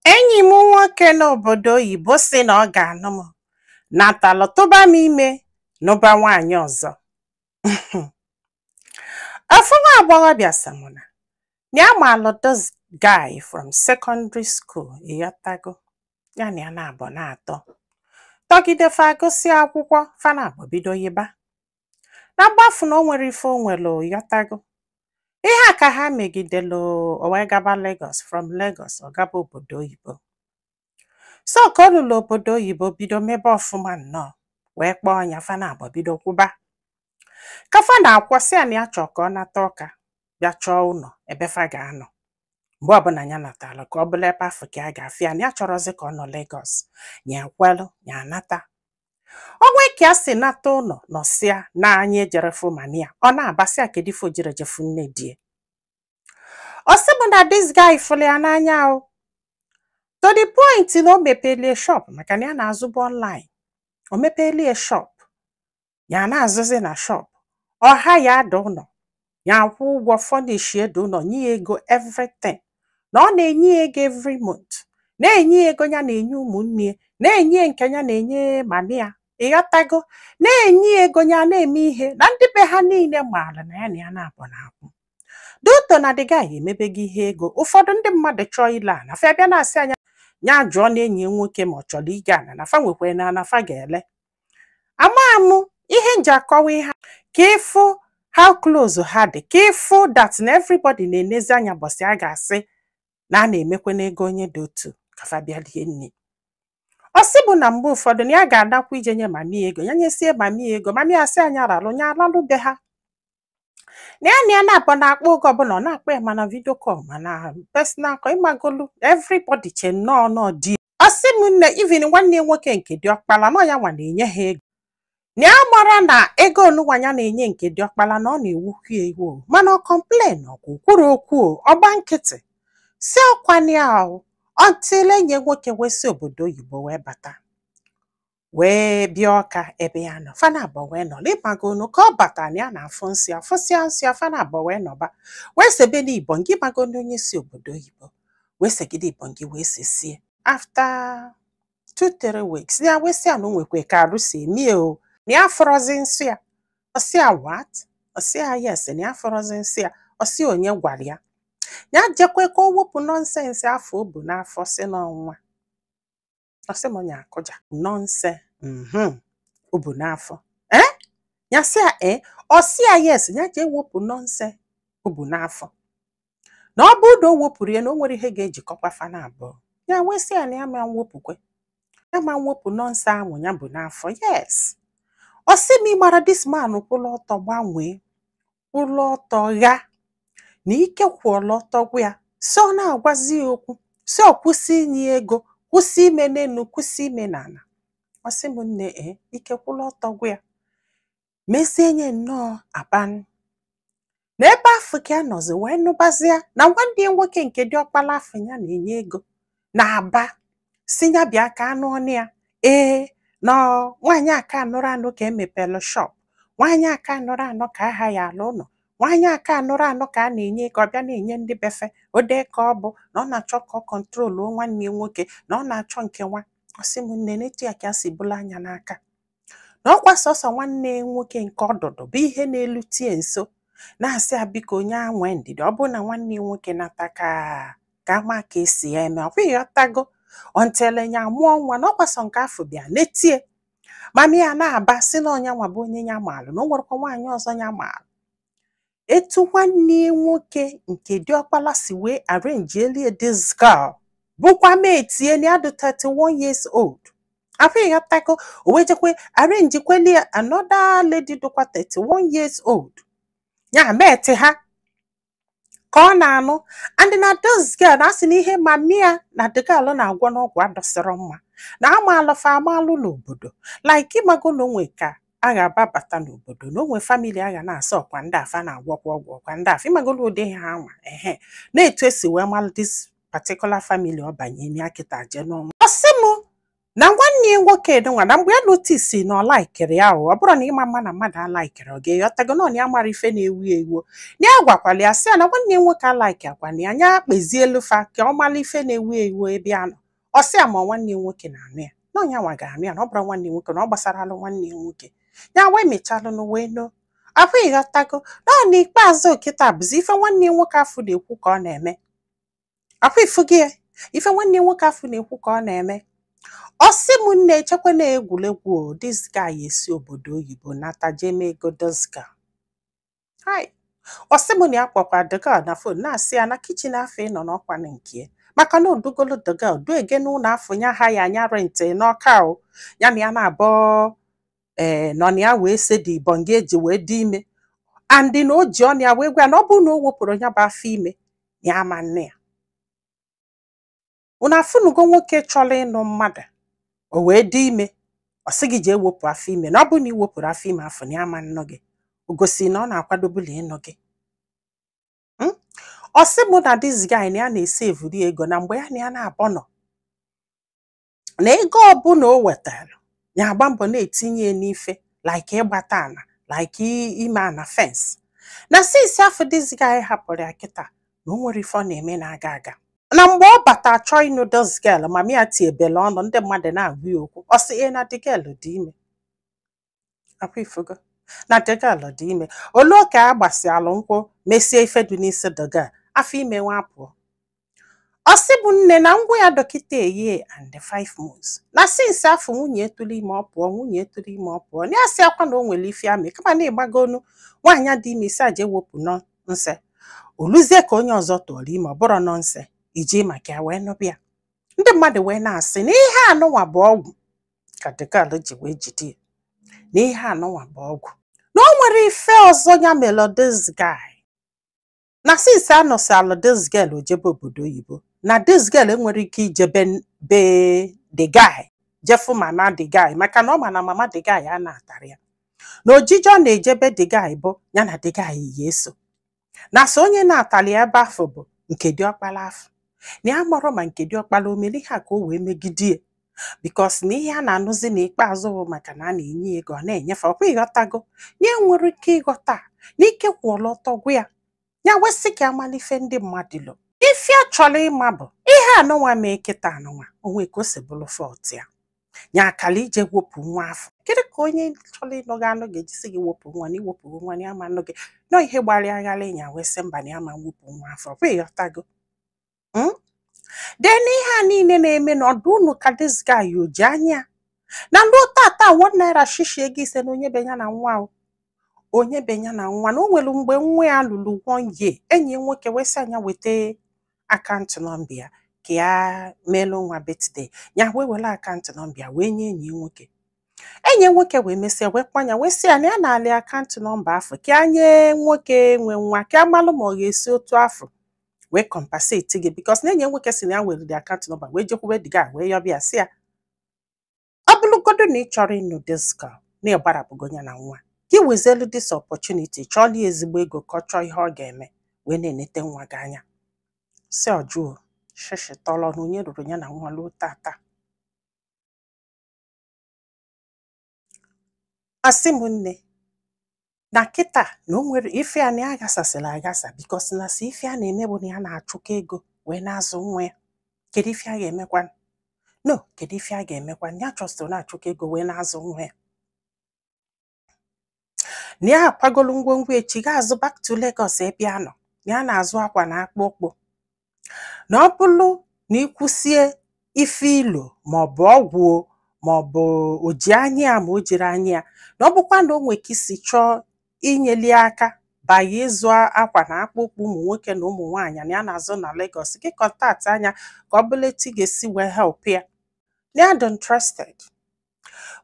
Enyi m nwoke n'obodo oyibo sị na ọ ga-anụ m natalụ tụba m ime n'ụba nwaanyị ọzọ. Ofu nwa agbọghọbịa sị m na ya malụ this guy from secondary school, ịghọtago, ya na ya na-abụ na-atọ tọgide fa gụsị akwụkwọ fa na-abụ bido yiba na mgbafu na o nwere ife o nwere, ịghọtago. Ihe a ka ha megidelu o wee gaba Lagos, from Lagos ọ gaba obodo oyibo. So ka o lụrụ obodo oyibo bido mebe ọfụma nnọọ, wee kpọọ ya fa na-abụ bido kwụba. Ka fa na-akwọsị ya na ya chọọ ka ọ nata ụka bịa chọọ ụlọ ebe fa ga-anọ. Mgbe ọbụla ya natalụ ka ọ bụla ebe afọ ka a ga-afị ya na ya chọrọzi ka ọ nọ Lagos, ya ekwelụ ya anata. Onwe ka ya si nata ụlọ nọsịa na anyị ejerefu mami ya, ọ na-abasị ya kedu ife o jiri ejefu nne di ya. Ọ sị m na this guy fụrụ ya n'anya o, to the point na o mepelie shop maka na ya na-azụbu online. O mepelie shop, ya na-azụzi na shop. Ọha ya ada ụlọ, ya akwụ ụgwọ furnish edo ụlọ, nye ya ego everything. Na ọ na-enye ya ego every month, na-enye ya ego ya na-enye ụmụnne ya, na-enye nke ya na-enye mami ya, ịghọtago, na-enye ya ego ya na-eme ihe na ndị be ha niile maara na ya na ya na-abụ na-akwụ. Duto na the guy emebego ihe ego. Ụfọdụ ndị mmadụ chọọ ile ana fa bịa na-asị anya ya jụọ na enyi nwoke ma ọ chọrọ ige ana na fa nwekwe na ana fa ga-ele. Amamụ ihe nji akọwa ihe ka ịfụ how close ha dị, ka ịfụ that na everybody na-enezi anya bọsị a ga-asị na a na-emekwe n'ego onye dị otu ka fa bịa lie nne. Ọ sị bụ na mgbe ụfọdụ na ya ga-adakwa ije nye mami ego, ya nyesie mami ego, mami asị anya ralụ nya alalụ be ha. Na ya na-abụ na-akpọ oge ọbụla ọ na-akpọ ya mana video call mana personal call, ịmagolu everybody che nnọọ di. Ọ sị m nne even nwanne nwoke nke diọkpala nọ ya nwa na-enye ha ego. Na ya mara na ego onụnwa ya na-enye nke diọkpala na ọ na-ewukwu ya iwu, mana ọ complain ọkụ kwuru okwu ọgba nkịtị si ọkwani ahụ until enyi nwoke wee si obodo oyibo wee bata wee bịa Ọka ebe ya nọ. Fa na-abụ wee nọ ịmagonu ka ọ bata na ya na-afụ nsị afụsịa nsị fa na-abụ wee nọba wee sebe n'Ibonyi. Ịmagonu onye si obodo oyibo wee segide Ibonyi wee sesie. After 2-3 weeks ya wee sị ya na o nwekwe ka arụ si emie o, na ya fọrọzi nsị ya. Ọ sị ya what? Ọ sị ya yes, na ya fọrọzi nsị ya. Ọ sị onye gwara ya ya jekwe ka o wepụ nọnsensị afọ o bu n'afọ si n'ọnwa. Ọ sị m nya akụja nọnse o bu n'afọ. Ya sị ya ọ sị ya yes, ya jee wepụ nọnse o bu n'afọ. Na ọ bụ na o wepụrụ ya na o nwere ihe ga-ejikọkwa fa na abụọ. Ya wee sị ya na ya ma mwepụkwe, ya ma mwepụ nọnse ahụ ya bụ n'afọ. Yes. Ọ sị m ịmara this man kwụlụ ọtọ gbanwee, kwụlụ ọtọ gha na ike kwụọla ọtọ gwa ya, si ọ na-agwazi ya okwu, si ọ kwụsị inye ego, kwụsị ime n'enu, kwụsị ime n'ala. Ọ sị m nne ike kwụlụ ọtọ gwa ya, mesie nye nnọọ abanụ. Na ebe afọ ka ya nọzi wee nụbazịa na nwanne nwoke nke diọkpala afọ ya na-enye ego na-aba si ya bịa ka anụ ọnụ ya. Na nwaanyị aka anụrụ anụ ka emepelu shop, nwaanyị aka anụrụ anụ ka aha ya ala ụlọ, nwaanyị aka anụrụ anụ ka a na-enye ka ọ bịa na-enye ndị befe ode ka ọ bụ na ọ na-achọ ka ọ kọntrolu nwanne nwoke, na ọ na-achọ nke nwa. Ọ sị m nne n'etu ya ka ya si bụla anya n'aka na ọkwa sọsọ nwanne nwoke nke ọdụdụ bụ ihe na-elu tie nso na-asị ya biko onye anwe ndidi, ọ bụ na nwanne nwoke nata ka ama ka esi ya eme. Ọkwa ịghọtago, ontelenya mụọ nwa na ọkwasọ nke afọ bịa netie mami ya na-aba si na ọnya nwa bụ onye ya maalụ na o nwerekwa nwaanyị ọzọ ya maalụ. Etu nwanne nwoke nke diọkpala si wee arrange elie this girl bụkwa ma etie na ya dị 31 years old. Afọ ịghọtago, o wee jekwe arrange kwelie another lady dịkwa 31 years old. Ya meti ha ka ọ na-anụ and na this girl na asị na ihe mami ya na the girl na-agwọ n'ọgwụ adọsịrọ mma na amalụfa amalụ n'obodo. Like ịmago na onwe ka a ga-ababata n'obodo na onwe famili a ga na-asọ ọkwa ndị afa na-agwọkwa ọgwụ ọkwa ndị afa. Ịmago na ụdị ha anwa na-etu esi wee malụ this particular family ọ banye ya kịta je n'ọnwa. Ọ sị m na nwanne nwoke nwa na mgbe ya notisi na ọ laikiri ya ọ bụrụ na ịma mma na mmadụ alaikiri ọ ga-eghọtago na ọ ya mara ife na-ewu ewu na ya gwakwala ya sị ya na nwanne nwoke alaiki akwana ya nya kpezie elufa ka ọ mara ife na-ewu ewu ebe ya nọ ọ sị ya ma nwanne nwoke na-anụ ya na ọnya nwa ga-anụ ya na ọ bụrụ nwanne nwoke na ọ gbasaralụ nwanne nwoke ya wee mechalụ wee noo ahụ ịghọtago na ọ n'ikpeazụ kịta bụzi ife nwanne nwoke afụ na-ekwu ka ọ na-eme ahụ ifugi ya ife nwanne nwoke afụ na-ekwu ka ọ na-eme ọ sị m nne echekwa na egwuregwu this guy esi obodo oyibo nata jee mee ego dozga ọ sị m na ya kpọkwa dega na fon na-asị ya na kichin afọ ịnọ n'ọkwa na nke maka na odugolo dega duege n'ụlọ afọ nya ha ya anya rentị n'ọka o ya na ya na-abọ nọ na ya wee sedi bonga eji wee dị ime andị na o ji ọnụ ya wee gwa na ọ bụrụ na o wepụrụ ya bụ afọ ime ya ama nne ya unu afụnugo nwoke chọrọ ịnụ mmadụ o wee dị ime ọ sị gị jee wepụ afọ ime na ọ bụrụ na ị wepụrụ afọ ime afọ na ya ma nnọ gị o gosi na ọ na-akwadobula ịnụ gị ọ sị mụ na this guy na ya na-ese evuri ego na mgbe ya na ya na-abọ nọ na ego ọbụla o wetara ya agba mbọ na-etinye n'ife like ịgbata ana like ime ana fence na since afọ this guy hapụrụ ya kịta na o nwere ife ọ na-eme na-aga aga na mgbe ọ bata chọọ ịnụ this girl ma ya tiebele ọnụ ndị mmadụ na-agwa ya okwu ọ sị na the girl dị ime akwa ifugo na the girl dị ime ole oke a gbasialụ nkwụ mesie ife dị n'isi the girl afọ ime nwa apụọ ọ sị bụ nne na ngwa ya dọkịta eyie and 5 months na since afọ nwunye etulu ime ọ pụọ nwunye etulu ime ọ pụọ na ya sị akwa na o nwere ife amị kama na ịgbagonu nwaanyị dị ime isi aja ewepụ nọ nse oluzie ka onye ọzọ tụọrọ ime ọ bụrụ nọ nse iji maka ya wee nụbịa ndị mmadụ wee na-asị na ihe anụnwa bụ ọgwụ ka dịkalụ ji wee jide na ihe anụnwa bụ ọgwụ na o nwere ife ọzọ ya melụ this guy na since anọsalụ this girl ojebe obodo oyibo na this girl enwere ike ijebe be the guy jefu mama the guy maka na ọ ma na mama the guy a na-atara ya na ojije ọ na-ejebe the guy bụ ya na the guy yi eso na so onye na-atali ebe afọ bụ nke diọkpala afọ na ya mụrụ ma nke diọkpala omeli ha ka o wee megidie bikos na ihe a na-anụzi n'ikpeazụ bụ maka na a na-enye ego ọ na-enyefe ọkwa ịghọtago na ya nwere ike ịghọta na ike kwụọla ọtọ gwa ya ya wesị ka amalife ndị mmadụ lụ ife a chọrọ ịma bụ ihe anụnwa mee kịta anụnwa onwe ka o si bụrụ fọt ya nya akala ije wepụ nwa afọ kedu ka onye chọrọ ịnụ gị anụ ga-ejisi gị wepụ nwa na iwepụ nwa na ama nụ gị nọ ihe gbarịa aghala ịnya wesị mba na ya ma wepụ nwa afọ ọkwa ịghọtago den ihe a niile na-eme na ọdụ unu ka this guy oji anya na ndị tata 1 naira shishi ego ise na onye benya na nwa onye benya na nwa na o nwere mgbe nwa ya lụrụ 1 year enyi nwoke wesị anya weta akaụntụ nọmba ya ka ya meelụ nwa birthday ya wee were akaụntụ nọmba ya wee nye enyi nwoke wee mesịa wee kwanya wee sị ya na ya na-alị akaụntụ nọmba afọ ka ya nye nwoke nwe nwa ka ya malụ ma ọ ga-esi otu afọ wee compensate gị bikos na enyi nwoke si na ya were dị akaụntụ nọmba wee jekwube diga wee yọbịa sị ya ọ bụrụgodo na ị chọrọ ịnụ diska na ịgbarapụgo ya na nwa gị wezelu dis opportunity chọọla ezigbo ego ka ọ chọọ ihe ọ ga-eme wee na-enete nwa gị anya si ọjụọ shishi tọlọ na onye ruru ya na nwa luo tata asị m nne na kịta na o nwere ife a na ya agasasịla agasa bikos na si ife a na-eme bụ na ya na-achụkọ ego wee na-azụ nwa ya kedu ife a ga-emekwa no kedu ife a ga-emekwa ya chọsịrị na-achụkọ ego wee na-azụ nwa ya na ya akwagolu ngwongwo echi ga-azụ back to Lagos ebe a nọ ya na-azụ akwa na akpụkpọ na ọ bụrụ na ịkwụsie ife ilo maọbụ ọgwụ maọbụ oji anya ya ma o jiri anya ya na ọ bụkwa na o nwere ka isi chọọ inyeli aka banye ịzụ akwa na akpụkpọ ụmụ nwoke na ụmụ nwaanyị na ya na-azụ na Lagos gị kọntaktị anya ka ọ bụla etu ị ga-esi wee help ya na ya dị interested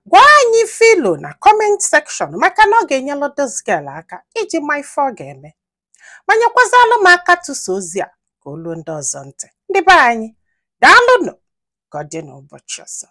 gwa anyị filo na comment section maka na ọ ga-enyelụ this girl aka iji ma ife ọ ga-eme manyekwazalụ m aka tụsa ozi a ka olu ndị ọzọ ntị ndị be anyị daalụnụ ka ọ dị n'ụbọchị ọzọ